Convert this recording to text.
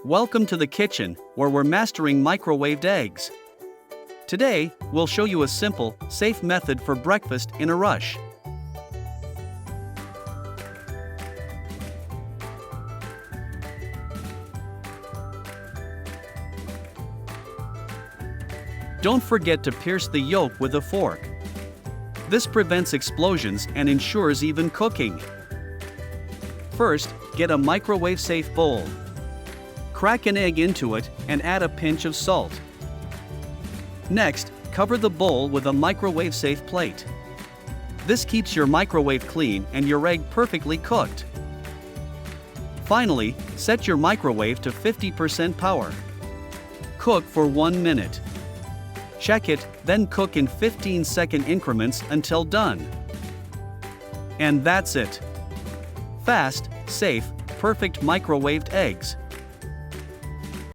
Welcome to the kitchen, where we're mastering microwaved eggs. Today, we'll show you a simple, safe method for breakfast in a rush. Don't forget to pierce the yolk with a fork. This prevents explosions and ensures even cooking. First, get a microwave-safe bowl. Crack an egg into it and add a pinch of salt. Next, cover the bowl with a microwave-safe plate. This keeps your microwave clean and your egg perfectly cooked. Finally, set your microwave to 50% power. Cook for 1 minute. Check it, then cook in 15-second increments until done. And that's it. Fast, safe, perfect microwaved eggs.